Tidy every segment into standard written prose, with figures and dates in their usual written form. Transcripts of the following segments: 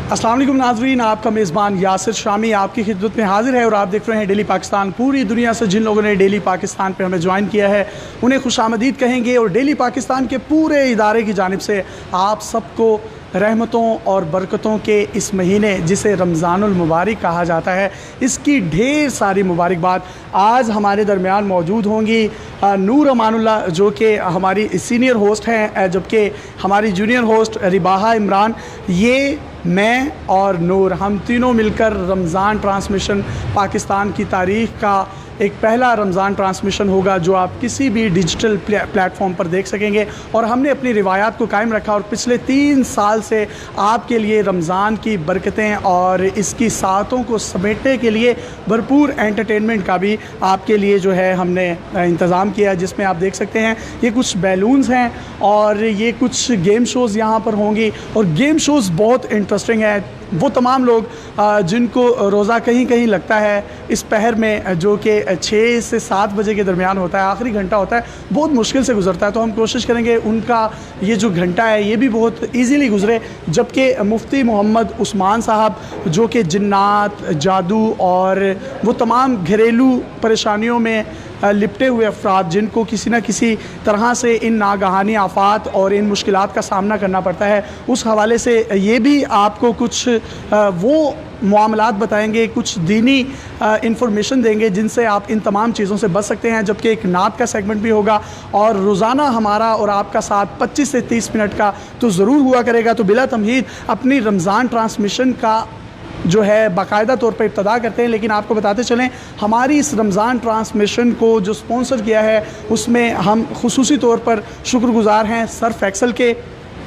अस्सलाम वालेकुम नाज़रीन, आपका मेज़बान यासिर शामी आपकी खिदमत में हाजिर है और आप देख रहे हैं डेली पाकिस्तान। पूरी दुनिया से जिन लोगों ने डेली पाकिस्तान पे हमें ज्वाइन किया है उन्हें खुशामदीद कहेंगे और डेली पाकिस्तान के पूरे इदारे की जानिब से आप सबको रहमतों और बरकतों के इस महीने जिसे रमज़ानुल मुबारक कहा जाता है इसकी ढेर सारी मुबारकबाद। आज हमारे दरमियान मौजूद होंगी नूर अमानुल्लाह जो कि हमारी सीनियर होस्ट हैं, जबकि हमारी जूनियर होस्ट रिबाहा इमरान। ये मैं और नूर हम तीनों मिलकर रमज़ान ट्रांसमिशन पाकिस्तान की तारीख़ का एक पहला रमज़ान ट्रांसमिशन होगा जो आप किसी भी डिजिटल प्लेटफॉर्म पर देख सकेंगे। और हमने अपनी रिवायात को कायम रखा और पिछले 3 साल से आपके लिए रमज़ान की बरकतें और इसकी सातों को समेटने के लिए भरपूर एंटरटेनमेंट का भी आपके लिए जो है हमने इंतज़ाम किया, जिसमें आप देख सकते हैं ये कुछ बैलून्स हैं और ये कुछ गेम शोज़ यहाँ पर होंगी। और गेम शोज़ बहुत इंटरेस्टिंग है। वो तमाम लोग जिनको रोज़ा कहीं कहीं लगता है इस पहर में जो कि 6 से 7 बजे के दरमियान होता है, आखिरी घंटा होता है, बहुत मुश्किल से गुजरता है। तो हम कोशिश करेंगे उनका ये जो घंटा है ये भी बहुत इजीली गुजरे। जबकि मुफ्ती मोहम्मद उस्मान साहब जो कि जिन्नात, जादू और वो तमाम घरेलू परेशानियों में लिपटे हुए अफराद जिनको किसी न किसी तरह से इन नागहानी आफात और इन मुश्किलात का सामना करना पड़ता है, उस हवाले से ये भी आपको कुछ वो मामलात बताएंगे, कुछ दीनी इंफॉर्मेशन देंगे जिनसे आप इन तमाम चीज़ों से बच सकते हैं। जबकि एक नात का सेगमेंट भी होगा और रोज़ाना हमारा और आपका साथ 25 से 30 मिनट का तो ज़रूर हुआ करेगा। तो बिला तमहीद अपनी रमज़ान ट्रांसमिशन का जो है बाकायदा तौर पर इब्तदा करते हैं। लेकिन आपको बताते चलें हमारी इस रमज़ान ट्रांसमिशन को जो स्पॉन्सर किया है उसमें हम खुसूसी तौर पर शुक्रगुज़ार हैं सर्फ एक्सल के,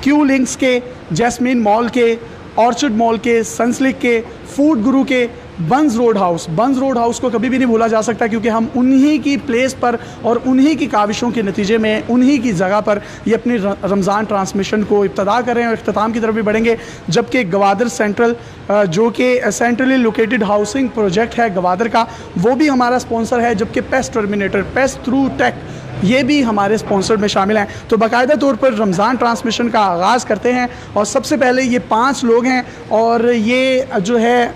क्यू लिंक्स के, जैस्मिन मॉल के, ऑर्चिड मॉल के, सनस्लिक के, फूड गुरु के, बंज रोड हाउस को कभी भी नहीं भूला जा सकता क्योंकि हम उन्हीं की प्लेस पर और उन्हीं की काविशों के नतीजे में उन्हीं की जगह पर ये अपनी रमज़ान ट्रांसमिशन को इब्तदा करें और इख्तिताम की तरफ भी बढ़ेंगे। जबकि गवादर सेंट्रल जो कि सेंट्रली लोकेटेड हाउसिंग प्रोजेक्ट है गवादर का, वो भी हमारा स्पॉन्सर है। जबकि Pest Terminator, Pest Through Tech, ये भी हमारे स्पॉन्सर में शामिल हैं। तो बाकायदा तौर पर रमज़ान ट्रांसमिशन का आगाज़ करते हैं और सबसे पहले ये 5 लोग हैं और ये जो है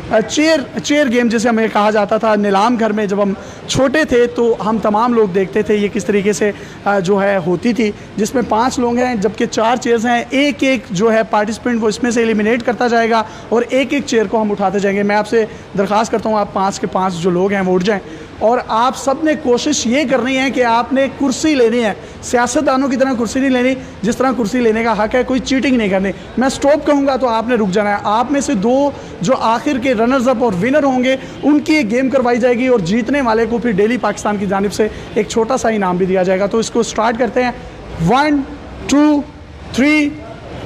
चेयर गेम जिसे हमें कहा जाता था नीलाम घर में, जब हम छोटे थे तो हम तमाम लोग देखते थे ये किस तरीके से जो है होती थी, जिसमें 5 लोग हैं जबकि 4 चेयर्स हैं। एक एक जो है पार्टिसिपेंट वो इसमें से एलिमिनेट करता जाएगा और एक एक चेयर को हम उठाते जाएंगे। मैं आपसे दरख्वास्त करता हूँ आप 5 के 5 जो लोग हैं वो उठ जाएँ और आप सब ने कोशिश ये करनी है कि आपने कुर्सी लेनी है। सियासतदानों की तरह कुर्सी नहीं लेनी, जिस तरह कुर्सी लेने का हक है, कोई चीटिंग नहीं करनी। मैं स्टॉप कहूँगा तो आपने रुक जाना है। आप में से 2 जो आखिर के रनर्स अप और विनर होंगे उनकी एक गेम करवाई जाएगी और जीतने वाले को फिर डेली पाकिस्तान की जानिब से एक छोटा सा इनाम भी दिया जाएगा। तो इसको स्टार्ट करते हैं। 1 2 3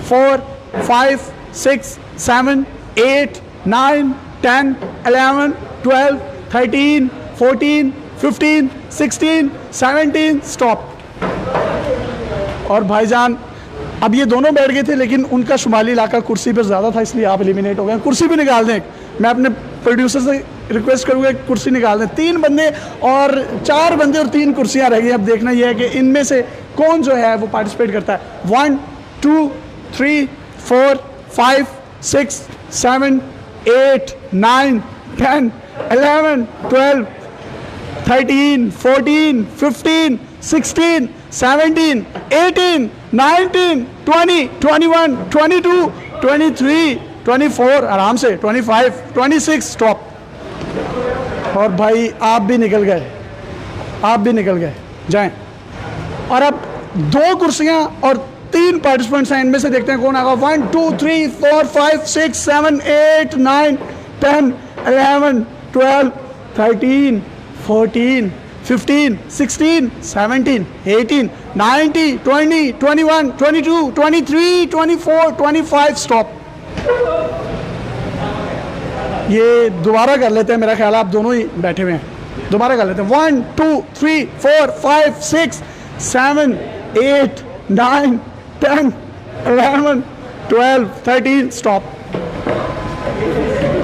4 5 6 7 8 9 10 11 12 13 14 15 16 17 स्टॉप। और भाईजान अब ये दोनों बैठ गए थे लेकिन उनका शुमाली इलाका कुर्सी पर ज़्यादा था इसलिए आप एलिमिनेट हो गए। कुर्सी भी निकाल दें, मैं अपने प्रोड्यूसर से रिक्वेस्ट करूँगा कुर्सी निकाल दें। 3 बंदे और 4 बंदे और 3 कुर्सियाँ रह गई। अब देखना यह है कि इनमें से कौन जो है वो पार्टिसिपेट करता है। 1 2 3 4 5 6 7 8 9 10 11 12 13 14 15 16 17 18 19 20 21 22 23 24 आराम से 25 26 स्टॉप। और भाई आप भी निकल गए, जाएं। और अब 2 कुर्सियां और 3 पार्टिसिपेंट्स हैं, इनमें से देखते हैं कौन आएगा। 1 2 3 4 5 6 7 8 9 10 11 12 13 14 15 16 17 18 19 20 21 22 23 24 25 स्टॉप। ये दोबारा कर लेते हैं, मेरा ख्याल आप दोनों ही बैठे हुए हैं, दोबारा कर लेते हैं। 1 2 3 4 5 6 7 8 9 10 11 12 13 स्टॉप।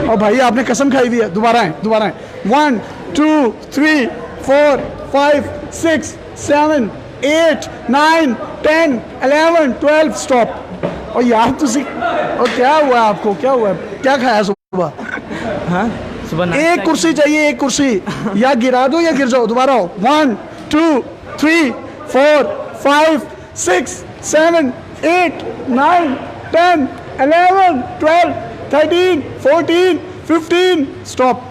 और भाई आपने कसम खाई हुई है, दोबारा है। 1 2 3 4 5 6 7 8 9 10 11 12 स्टॉप। और यार तुसी और क्या हुआ आपको, क्या हुआ, क्या खाया सुबह? हाँ सुबह एक कुर्सी चाहिए, एक कुर्सी, या गिरा दो या गिर जाओ। दोबारा हो, 1 2 3 4 5 6 7 8 9 10 11 12 13 14 15 स्टॉप।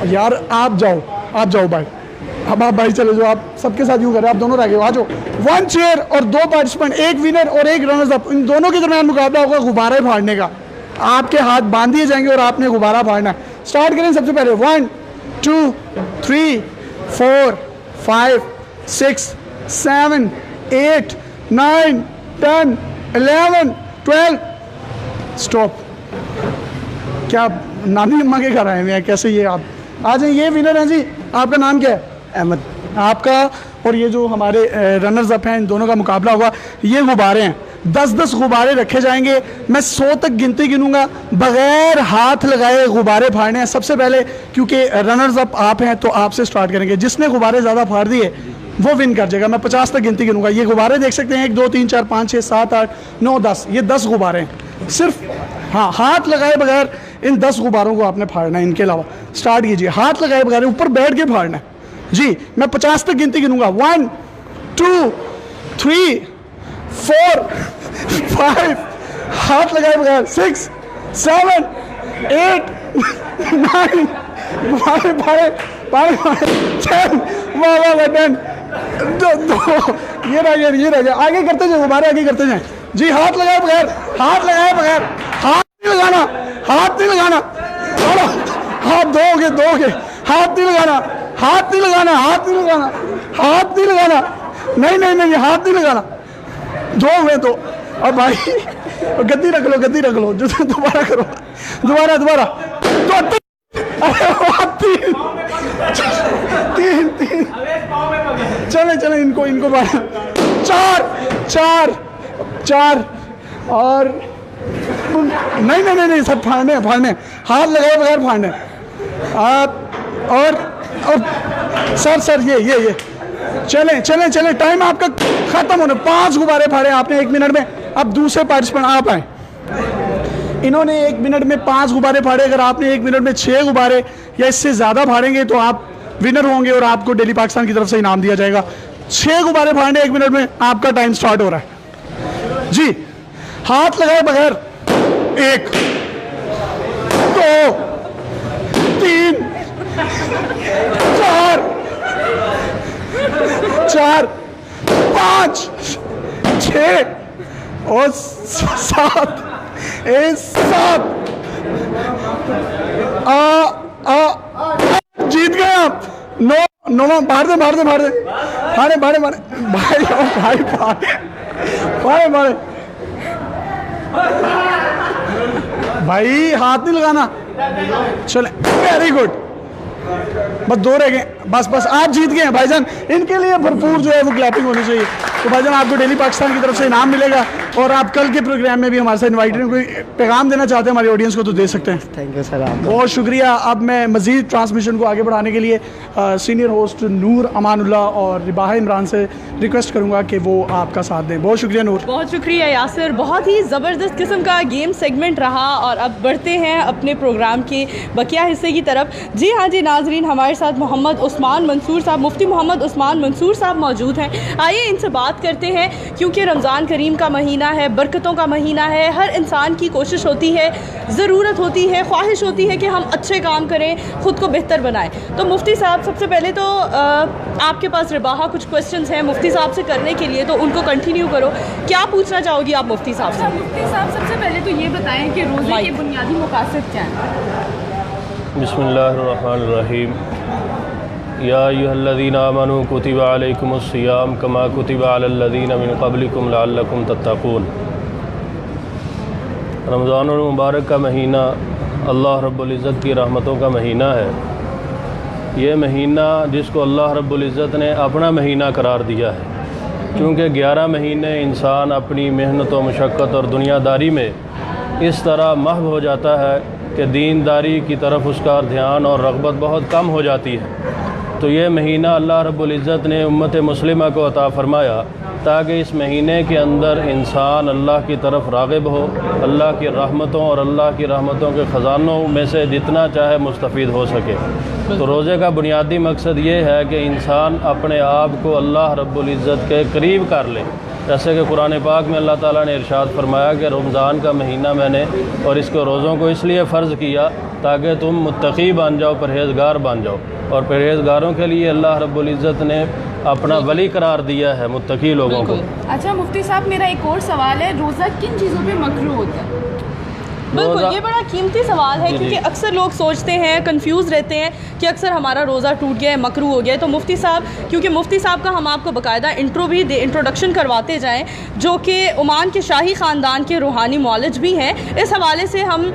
यार आप जाओ भाई, अब आप भाई चले जाओ, आप सबके साथ यूँ करें, आप दोनों रह गए, आ जाओ। 1 चेयर और 2 पार्टिसिपेंट, एक विनर और एक रनर्स अप, इन दोनों के दरमियान मुकाबला होगा गुब्बारे फाड़ने का। आपके हाथ बांध दिए जाएंगे और आपने गुब्बारा फाड़ना है। स्टार्ट करें सबसे पहले, 1 2 3 4 5 6 7 8 9 10 11 12 स्टॉप। क्या नानी अम्मा के घर आए हुए हैं कैसे? ये आप आ जाए, ये विनर हैं जी। आपका नाम क्या है? अहमद। आपका और ये जो हमारे रनर्स अप हैं, इन दोनों का मुकाबला होगा। ये गुब्बारे हैं, 10-10 गुब्बारे रखे जाएंगे। मैं 100 तक गिनती गिनूंगा, बगैर हाथ लगाए गुब्बारे फाड़ने हैं। सबसे पहले क्योंकि रनर्स अप आप हैं तो आपसे स्टार्ट करेंगे। जिसने गुब्बारे ज़्यादा फाड़ दिए वो विन कर जाएगा। मैं 50 तक गिनती गिनूंगा। ये गुब्बारे देख सकते हैं, 1 2 3 4 5 6 7 8 9 10, ये 10 गुब्बारे हैं सिर्फ। हाँ, हाथ लगाए बगैर इन 10 गुब्बारों को आपने फाड़ना है। इनके अलावा स्टार्ट कीजिए, हाथ लगाए बगैर ऊपर बैठ के फाड़ना है जी। मैं 50 तक गिनती गिनूंगा, 1 2 3 4 5, हाथ लगाए बगैर 6 7 8 9 10 वाह 10 दो ये रह गया। आगे करते जाए, हमारे आगे करते जाए जी। हाथ लगाए बगैर, हाथ नहीं लगाना, हाथ नहीं लगाना। हाथ दोगे, हाथ नहीं लगाना, हाथ नहीं लगाना, हाथ नहीं लगाना, हाथ नहीं लगाना, नहीं हाथ नहीं लगाना। दो हुए तो अब भाई गद्दी रख लो जो दोबारा करो, दोबारा तो तीन चले इनको 4 और नहीं सब फाड़ने हाथ लगाए बगैर फाड़ने। आप और सर ये चले टाइम आपका खत्म होने। 5 गुब्बारे फाड़े आपने 1 मिनट में। अब दूसरे पार्टिसिपेंट आप आए। इन्होंने 1 मिनट में 5 गुब्बारे फाड़े। अगर आपने 1 मिनट में 6 गुब्बारे या इससे ज़्यादा फाड़ेंगे तो आप विनर होंगे और आपको डेली पाकिस्तान की तरफ से इनाम दिया जाएगा। 6 गुब्बारे फाड़ने 1 मिनट में, आपका टाइम स्टार्ट हो रहा है जी। हाथ लगाए बगैर 1 2 3 4 5 6 और 7 जीत गए आप। 9 बाहर दे भाई हाथ नहीं लगाना। चले, वेरी गुड, बस 2 रह गए। बस आप जीत गए हैं भाईजान। इनके लिए भरपूर जो है वो क्लैपिंग होनी चाहिए। तो भाईजान आपको डेली पाकिस्तान की तरफ से इनाम मिलेगा और आप कल के प्रोग्राम में भी हमारे साथ इन्वाइटेड हैं। कोई पैगाम देना चाहते हैं हमारी ऑडियंस को तो दे सकते हैं। थैंक यू सर, बहुत शुक्रिया। अब मैं मज़ीद ट्रांसमिशन को आगे बढ़ाने के लिए सीनियर होस्ट नूर अमानुल्लाह और रिबाहा इमरान से रिक्वेस्ट करूँगा कि वो आपका साथ दें। बहुत शुक्रिया नूर। बहुत शुक्रिया यासिर। बहुत ही ज़बरदस्त किस्म का गेम सेगमेंट रहा और अब बढ़ते हैं अपने प्रोग्राम के बकिया हिस्से की तरफ। जी हाँ जी नाजरीन, हमारे साथ मोहम्मद उस्मान मंसूर साहब, मुफ्ती मोहम्मद उस्मान मंसूर साहब मौजूद हैं। आइए इनसे बात करते हैं, क्योंकि रमज़ान करीम का महीना है, बरकतों का महीना है। हर इंसान की कोशिश होती है, ज़रूरत होती है, ख्वाहिश होती है कि हम अच्छे काम करें, ख़ुद को बेहतर बनाएं। तो मुफ्ती साहब, सबसे पहले तो आपके पास रिबाहा कुछ क्वेश्चंस हैं मुफ्ती साहब से करने के लिए, तो उनको कंटिन्यू करो। क्या पूछना चाहोगी आप मुफ्ती साहब से? मुफ्ती साहब, सबसे पहले तो ये बताएं कि रोज़े के बुनियादी मकासद क्या हैं? बिस्मिल्लाहिर्रहमानिर्रहीम। या अय्युहल्लज़ीना आमनू कुतिबा अलैकुमुस्सियाम कमा कुतिबा अलल्लज़ीना मिन क़ब्लिकुम लअल्लकुम तत्तक़ून। रमज़ानुल मुबारक का महीना अल्लाह रब्बुल इज़्ज़त की रहमतों का महीना है। ये महीना जिसको अल्लाह रब्बुल इज़्ज़त ने अपना महीना करार दिया है, क्योंकि 11 महीने इंसान अपनी मेहनत व मशक्क़त और दुनियादारी में इस तरह महव हो जाता है कि दीनदारी की तरफ उसका ध्यान और रग़बत बहुत कम हो जाती है। तो ये महीना अल्लाह रब्बुल इज़्ज़त ने उम्मत मुस्लिमा को अता फ़रमाया ताकि इस महीने के अंदर इंसान अल्लाह की तरफ राग़िब हो, अल्लाह की रहमतों और अल्लाह की रहमतों के ख़जानों में से जितना चाहे मुस्तफ़ीद हो सके। तो रोज़े का बुनियादी मकसद ये है कि इंसान अपने आप को अल्लाह रब्बुल इज़्ज़त के करीब कर ले। जैसे कि कुरान पाक में अल्लाह ताला ने इरशाद फरमाया कि रमज़ान का महीना मैंने और इसके रोज़ों को इसलिए फ़र्ज़ किया ताकि तुम मुत्तकी बन जाओ, परहेज़गार बन जाओ। और परहेज़गारों के लिए अल्लाह रब्बुल इज़्ज़त ने अपना वली करार दिया है मुत्तकी लोगों को। अच्छा मुफ्ती साहब, मेरा एक और सवाल है, रोज़ा किन चीज़ों पे मकरूह होता है? बिल्कुल, ये बड़ा कीमती सवाल है जी, क्योंकि जी। अक्सर लोग सोचते हैं, कंफ्यूज रहते हैं कि अक्सर हमारा रोज़ा टूट गया है, मकरूह हो गया है। तो मुफ्ती साहब, क्योंकि मुफ्ती साहब का हम आपको बाकायदा इंट्रोडक्शन करवाते जाएं, जो कि ओमान के शाही ख़ानदान के रूहानी मौलज भी हैं, इस हवाले से हम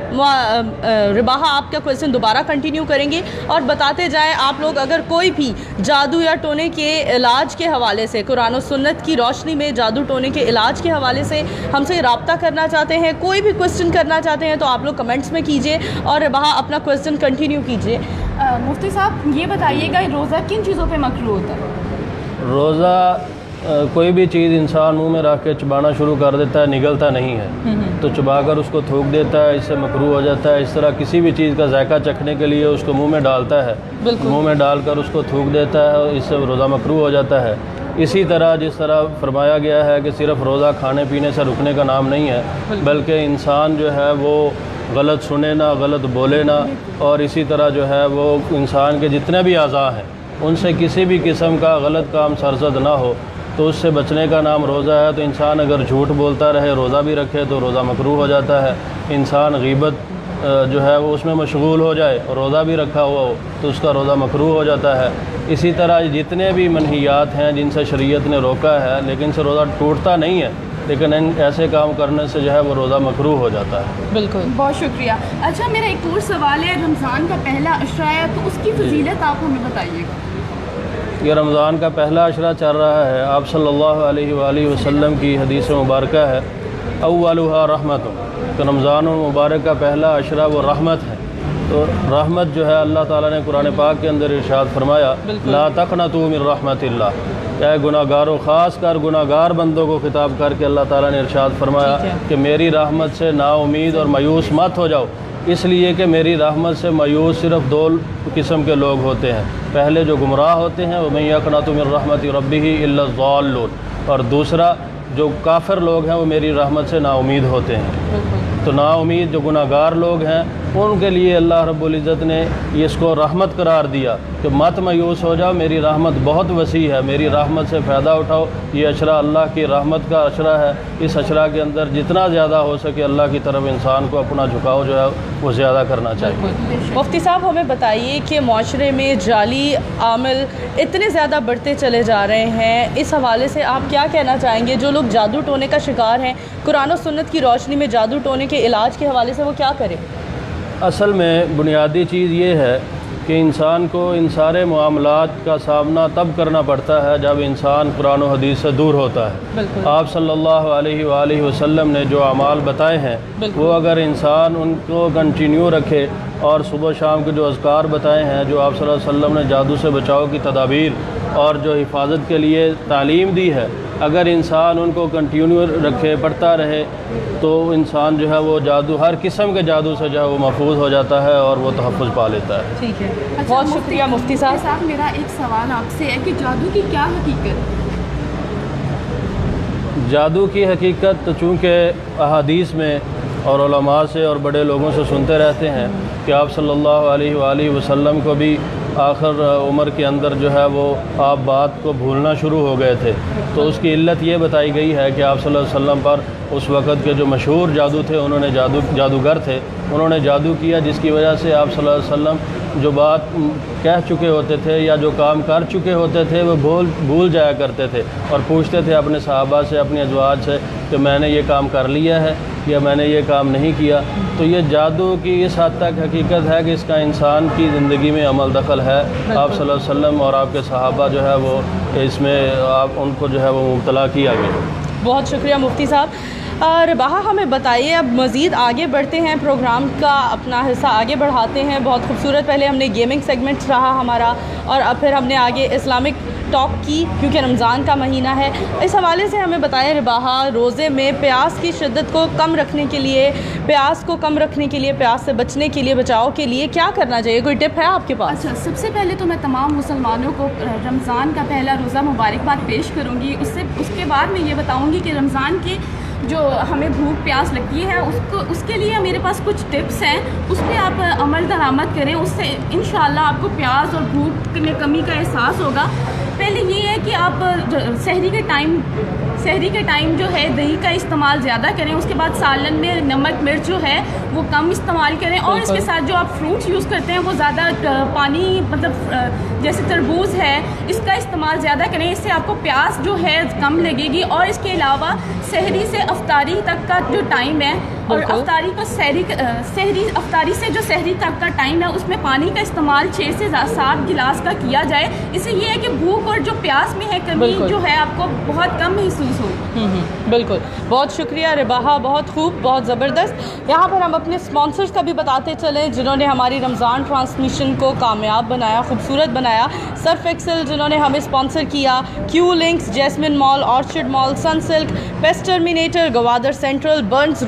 रिबाहा आपका क्वेश्चन दोबारा कंटिन्यू करेंगे और बताते जाएँ आप लोग अगर कोई भी जादू या टोने के इलाज के हवाले से, कुरान और सुन्नत की रोशनी में जादू टोने के इलाज के हवाले से हमसे रब्ता करना चाहते हैं, कोई भी क्वेश्चन करना चाहते हैं तो आप लोग कमेंट्स में कीजिए और वहाँ अपना क्वेश्चन कंटिन्यू कीजिए। मुफ्ती साहब ये बताइएगा, रोज़ा किन चीज़ों पे मकरूह होता है? रोज़ा कोई भी चीज़ इंसान मुंह में रख के चबाना शुरू कर देता है, निगलता नहीं है, तो चबाकर उसको थूक देता है, इससे मकरूह हो जाता है। इस तरह किसी भी चीज़ का जायका चखने के लिए उसको मुंह में डालता है, मुंह में डालकर उसको थूक देता है और इससे रोज़ा मकरूह हो जाता है। इसी तरह जिस तरह फरमाया गया है कि सिर्फ़ रोज़ा खाने पीने से रुकने का नाम नहीं है, बल्कि इंसान जो है वो गलत सुने ना, गलत बोले ना, और इसी तरह जो है वो इंसान के जितने भी अज़ा हैं उनसे किसी भी किस्म का गलत काम सरजद ना हो, तो उससे बचने का नाम रोज़ा है। तो इंसान अगर झूठ बोलता रहे, रोज़ा भी रखे, तो रोज़ा मकरूह हो जाता है। इंसान गीबत जो है वो उसमें मशगूल हो जाए और रोज़ा भी रखा हुआ हो तो उसका रोज़ा मकरूह हो जाता है। इसी तरह जितने भी मनहियात हैं जिनसे शरीयत ने रोका है, लेकिन से रोज़ा टूटता नहीं है, लेकिन ऐसे काम करने से जो है वो रोज़ा मकरूह हो जाता है। बिल्कुल, बहुत शुक्रिया। अच्छा मेरा एक और सवाल है, रमज़ान का पहला अशरा है तो उसकी फजीलत आप हमें बताइएगा। ये रमज़ान का पहला अशरा चल रहा है, आप सल्लल्लाहु अलैहि वसल्लम की हदीस मुबारक है, अव्वलुहा रहमतुन, तो रमज़ान मुबारक का पहला अशरा वो रहमत है। तो रहमत जो है अल्लाह ताला ने कुरान पाक के अंदर इरशाद फरमाया, ला तक़नतू मिन रहमतिल्लाह, क्या गुनाहगारों, ख़ास कर गुनाहगार बंदों को खिताब करके अल्लाह ताला ने इरशाद फरमाया कि मेरी रहमत से नाउमीद और मायूस मत हो जाओ, इसलिए कि मेरी रहमत से मायूस सिर्फ़ दो किस्म के लोग होते हैं। पहले जो गुमराह होते हैं, वमन यक़नतु मिन रहमति रब्बिही इल्ला ज़ाल्लून, और दूसरा जो काफिर लोग हैं वो मेरी रहमत से नाउमीद होते हैं। तो नाउमीद जो गुनाहगार लोग हैं उनके लिए अल्लाह रब्बुल इज़्ज़त ने इसको रहमत करार दिया कि मत मायूस हो जाओ, मेरी रहमत बहुत वसी है, मेरी रहमत से फ़ायदा उठाओ। ये अशरा अल्लाह की रहमत का अशरा है। इस अशरा के अंदर जितना ज़्यादा हो सके अल्लाह की तरफ इंसान को अपना झुकाव जो है वो ज़्यादा करना चाहिए। मुफ्ती साहब हमें बताइए कि माशरे में जाली आमिल इतने ज़्यादा बढ़ते चले जा रहे हैं, इस हवाले से आप क्या कहना चाहेंगे? जो लोग जादू टोने का शिकार हैं, कुरान और सुन्नत की रोशनी में जादू टोने के इलाज के हवाले से वो क्या करें? असल में बुनियादी चीज़ ये है कि इंसान को इन सारे मामलात का सामना तब करना पड़ता है जब इंसान कुरान और हदीस से दूर होता है। आप सल्लल्लाहु अलैहि वसल्लम ने जो अमाल बताए हैं वो अगर इंसान उनको कंटिन्यू रखे और सुबह शाम के जो अज़कार बताए हैं, जो आप सल्लल्लाहु अलैहि वसल्लम ने जादू से बचाव की तदाबीर और जो हिफाजत के लिए तालीम दी है, अगर इंसान उनको कंटिन्यू रखे, पढ़ता रहे, तो इंसान जो है वो जादू, हर किस्म के जादू से जो है वो महफूज हो जाता है और वो तहफ़्फ़ुज़ पा लेता है। ठीक है, अच्छा, बहुत शुक्रिया मुफ्ती साहब। मेरा एक सवाल आपसे है कि जादू की क्या हकीकत है? जादू की हकीकत तो चूँकि अहादीस में और उलमा से और बड़े लोगों से सुनते रहते हैं कि आप सल्लल्लाहु अलैहि वसल्लम को भी आखिर उम्र के अंदर जो है वो आप बात को भूलना शुरू हो गए थे। तो उसकी इल्लत ये बताई गई है कि आप सल्लल्लाहु अलैहि वसल्लम पर उस वक़्त के जो मशहूर जादू थे, उन्होंने जादूगर थे, उन्होंने जादू किया, जिसकी वजह से आप सल्लल्लाहु अलैहि वसल्लम जो बात कह चुके होते थे या जो काम कर चुके होते थे वो भूल जाया करते थे और पूछते थे अपने सहाबा से, अपनी अज़वाज से कि मैंने ये काम कर लिया है या मैंने ये काम नहीं किया। तो ये जादू की इस हद तक हकीकत है कि इसका इंसान की ज़िंदगी में अमल दखल है। आप सल्लल्लाहु अलैहि वसल्लम और आपके सहाबा जो है वो इसमें आप उनको जो है वो मुब्तला किया गया। बहुत शुक्रिया मुफ्ती साहब। और बाहा हमें बताइए, अब मज़ीद आगे बढ़ते हैं, प्रोग्राम का अपना हिस्सा आगे बढ़ाते हैं। बहुत खूबसूरत पहले हमने गेमिंग सेगमेंट रहा हमारा, और अब फिर हमने आगे इस्लामिक टॉक की, क्योंकि रमज़ान का महीना है। इस हवाले से हमें बताएं रिबाहा, रोज़े में प्यास की शिद्दत को कम रखने के लिए, प्यास को कम रखने के लिए, प्यास से बचने के लिए, बचाव के लिए क्या करना चाहिए? कोई टिप है आपके पास? अच्छा, सबसे पहले तो मैं तमाम मुसलमानों को रमज़ान का पहला रोज़ा मुबारकबाद पेश करूँगी। उसके बाद मैं ये बताऊँगी कि रमज़ान की जो हमें भूख प्यास लगती है उसके लिए मेरे पास कुछ टिप्स हैं, उस पर आप अमल दरामद करें, उससे इंशाअल्लाह आपको प्यास और भूख में कमी का एहसास होगा। पहले ये है कि आप सहरी के टाइम जो है दही का इस्तेमाल ज़्यादा करें। उसके बाद सालन में नमक मिर्च जो है वो कम इस्तेमाल करें, और इसके साथ जो आप फ्रूट्स यूज़ करते हैं वो ज़्यादा पानी, मतलब जैसे तरबूज है, इसका इस्तेमाल ज़्यादा करें। इससे आपको प्यास जो है कम लगेगी। और इसके अलावा सहरी से अफ्तारी तक का जो टाइम है, और अफ्तारी को अफ्तारी से जो सहरी तक का टाइम है, उसमें पानी का इस्तेमाल 6 से 7 गिलास का किया जाए। इससे ये है कि भूख और जो प्यास में है कमी जो है आपको बहुत कम महसूस हो। बिल्कुल, बहुत शुक्रिया रिबाहा, बहुत खूब, बहुत ज़बरदस्त। यहाँ पर हम अपने स्पॉन्सर्स का भी बताते चलें, जिन्होंने हमारी रमज़ान ट्रांसमिशन को कामयाब बनाया, खूबसूरत बनाया। सर्फ एक्सेल जिन्होंने हमें स्पॉन्सर किया, Q Links, Jasmine Mall, Orchid Mall, Sunsilk, Pest Terminator, Gwadar Central, Burns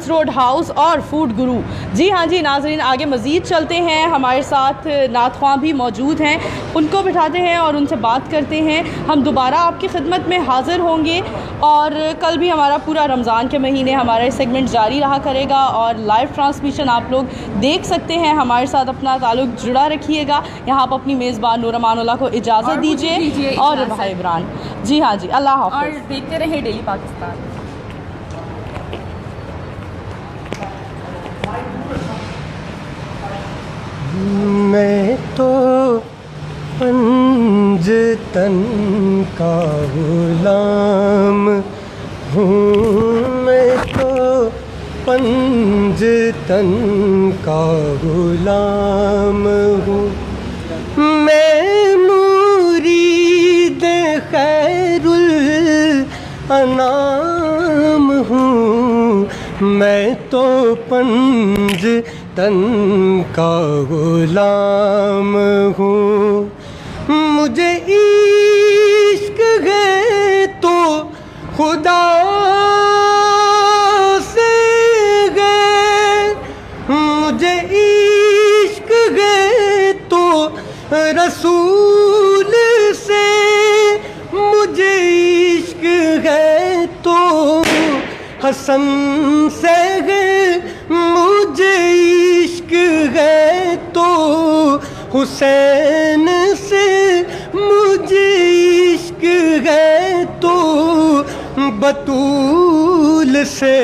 Road House और फूड गुरु। जी हाँ जी नाजरीन, आगे मज़ीद चलते हैं। हमारे साथ नात ख्वां भी मौजूद हैं, उनको बिठाते हैं और उनसे बात करते हैं। हम दोबारा आपकी खिदमत में हाज़िर होंगे, और कल भी हमारा पूरा रमज़ान के महीने हमारा ये सेगमेंट जारी रहा करेगा, और लाइव ट्रांसमिशन आप लोग देख सकते हैं। हमारे साथ अपना ताल्लुक़ जुड़ा रखिएगा। यहाँ आप अपनी मेज़बान नूर अमानुल्लाह को इजाज़त दीजिए, और भाई इमरान। जी हाँ जी, अल्लाह हाफ़िज़, और देखते रहे डेली पाकिस्तान। मैं तो पंजतन का गुलाम हूँ, मैं तो पंजतन का गुलाम हूँ, मैं मुरीद खैरुल अनाम हूँ, मैं तो पंजतन का गुलाम हूँ। मुझे इश्क है तो खुदा से है, मुझे इश्क है तो रसूल से, मुझे इश्क है तो हसन से है, मुझे इश्क है तो हुसैन से, मुझे इश्क है तो बतूल से,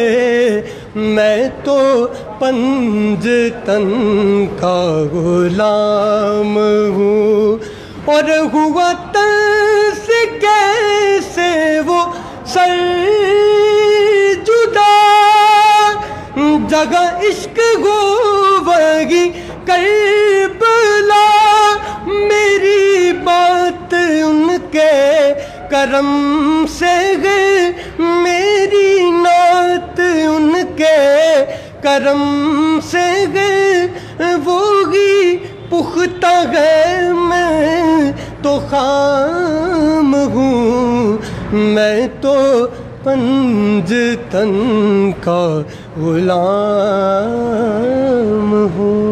मैं तो पंजतन का गुलाम हूँ। और हुआ तंस कैसे वो सर जुदा, जगह इश्क हो वही करबला, मेरी बात उनके करम से है, मेरी नात उनके करम से है, वो ही पुख्ता है, मैं तो खाम हूँ, मैं तो पंजतन का गुलाम हूँ।